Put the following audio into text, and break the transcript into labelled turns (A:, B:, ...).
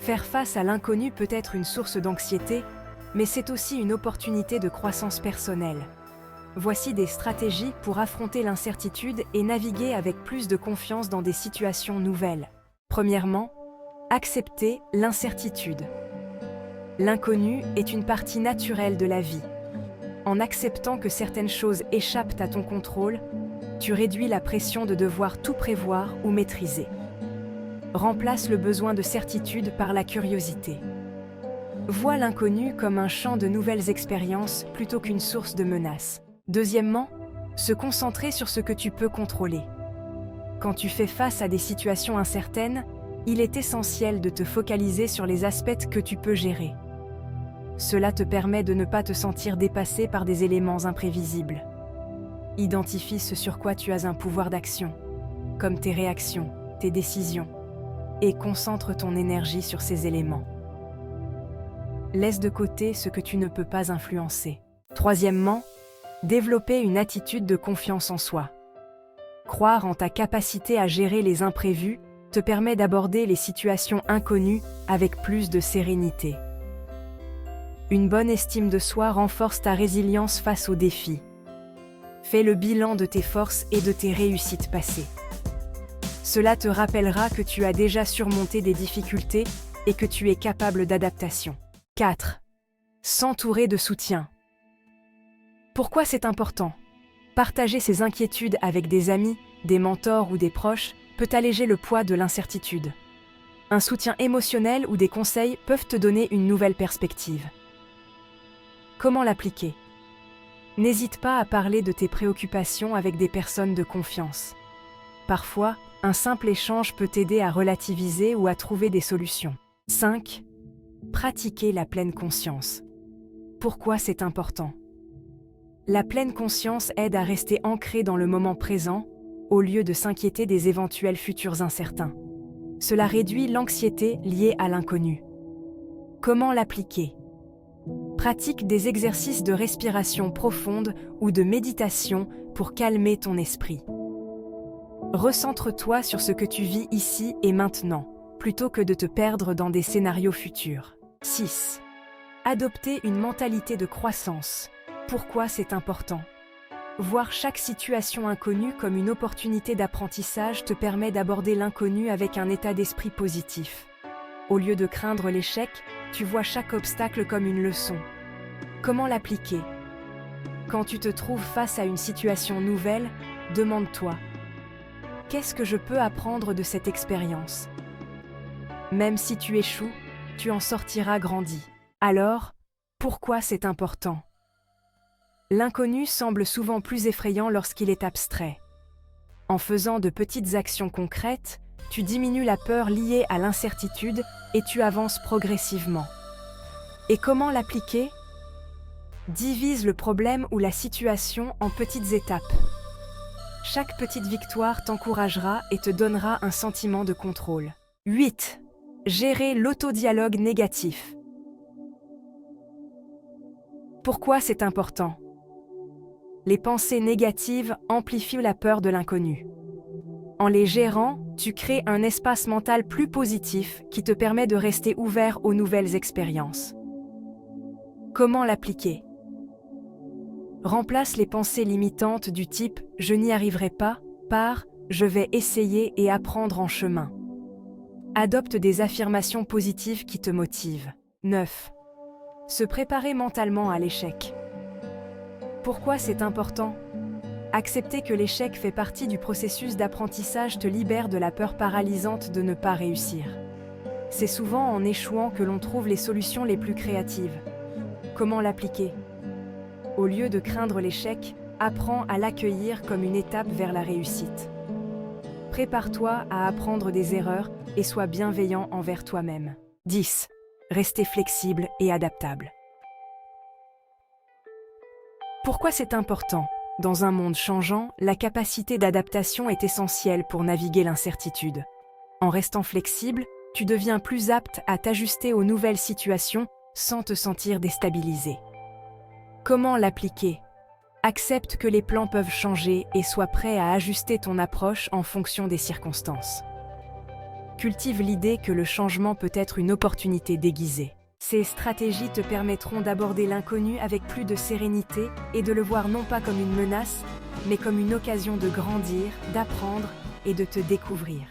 A: Faire face à l'inconnu peut être une source d'anxiété, mais c'est aussi une opportunité de croissance personnelle. Voici des stratégies pour affronter l'incertitude et naviguer avec plus de confiance dans des situations nouvelles. Premièrement, accepter l'incertitude. L'inconnu est une partie naturelle de la vie. En acceptant que certaines choses échappent à ton contrôle, tu réduis la pression de devoir tout prévoir ou maîtriser. Remplace le besoin de certitude par la curiosité. Vois l'inconnu comme un champ de nouvelles expériences plutôt qu'une source de menaces. Deuxièmement, se concentrer sur ce que tu peux contrôler. Quand tu fais face à des situations incertaines, il est essentiel de te focaliser sur les aspects que tu peux gérer. Cela te permet de ne pas te sentir dépassé par des éléments imprévisibles. Identifie ce sur quoi tu as un pouvoir d'action, comme tes réactions, tes décisions, et concentre ton énergie sur ces éléments. Laisse de côté ce que tu ne peux pas influencer. Troisièmement, développer une attitude de confiance en soi. Croire en ta capacité à gérer les imprévus te permet d'aborder les situations inconnues avec plus de sérénité. Une bonne estime de soi renforce ta résilience face aux défis. Fais le bilan de tes forces et de tes réussites passées. Cela te rappellera que tu as déjà surmonté des difficultés et que tu es capable d'adaptation. 4. S'entourer de soutien. Pourquoi c'est important ? Partager ses inquiétudes avec des amis, des mentors ou des proches peut alléger le poids de l'incertitude. Un soutien émotionnel ou des conseils peuvent te donner une nouvelle perspective. Comment l'appliquer ? N'hésite pas à parler de tes préoccupations avec des personnes de confiance. Parfois, un simple échange peut t'aider à relativiser ou à trouver des solutions. 5. Pratiquer la pleine conscience. Pourquoi c'est important ? La pleine conscience aide à rester ancré dans le moment présent, au lieu de s'inquiéter des éventuels futurs incertains. Cela réduit l'anxiété liée à l'inconnu. Comment l'appliquer ? Pratique des exercices de respiration profonde ou de méditation pour calmer ton esprit. Recentre-toi sur ce que tu vis ici et maintenant, plutôt que de te perdre dans des scénarios futurs. 6. Adopter une mentalité de croissance. Pourquoi c'est important ? Voir chaque situation inconnue comme une opportunité d'apprentissage te permet d'aborder l'inconnu avec un état d'esprit positif. Au lieu de craindre l'échec, tu vois chaque obstacle comme une leçon. Comment l'appliquer ? Quand tu te trouves face à une situation nouvelle, demande-toi : qu'est-ce que je peux apprendre de cette expérience ? Même si tu échoues, tu en sortiras grandi. Alors, pourquoi c'est important ? L'inconnu semble souvent plus effrayant lorsqu'il est abstrait. En faisant de petites actions concrètes, tu diminues la peur liée à l'incertitude et tu avances progressivement. Et comment l'appliquer ? Divise le problème ou la situation en petites étapes. Chaque petite victoire t'encouragera et te donnera un sentiment de contrôle. 8. Gérer l'autodialogue négatif. Pourquoi c'est important ? Les pensées négatives amplifient la peur de l'inconnu. En les gérant, tu crées un espace mental plus positif qui te permet de rester ouvert aux nouvelles expériences. Comment l'appliquer ? Remplace les pensées limitantes du type « je n'y arriverai pas » par « je vais essayer et apprendre en chemin ». Adopte des affirmations positives qui te motivent. 9. Se préparer mentalement à l'échec. Pourquoi c'est important ? Accepter que l'échec fait partie du processus d'apprentissage te libère de la peur paralysante de ne pas réussir. C'est souvent en échouant que l'on trouve les solutions les plus créatives. Comment l'appliquer ? Au lieu de craindre l'échec, apprends à l'accueillir comme une étape vers la réussite. Prépare-toi à apprendre des erreurs et sois bienveillant envers toi-même. 10. Rester flexible et adaptable. Pourquoi c'est important ? Dans un monde changeant, la capacité d'adaptation est essentielle pour naviguer l'incertitude. En restant flexible, tu deviens plus apte à t'ajuster aux nouvelles situations sans te sentir déstabilisé. Comment l'appliquer ? Accepte que les plans peuvent changer et sois prêt à ajuster ton approche en fonction des circonstances. Cultive l'idée que le changement peut être une opportunité déguisée. Ces stratégies te permettront d'aborder l'inconnu avec plus de sérénité et de le voir non pas comme une menace, mais comme une occasion de grandir, d'apprendre et de te découvrir.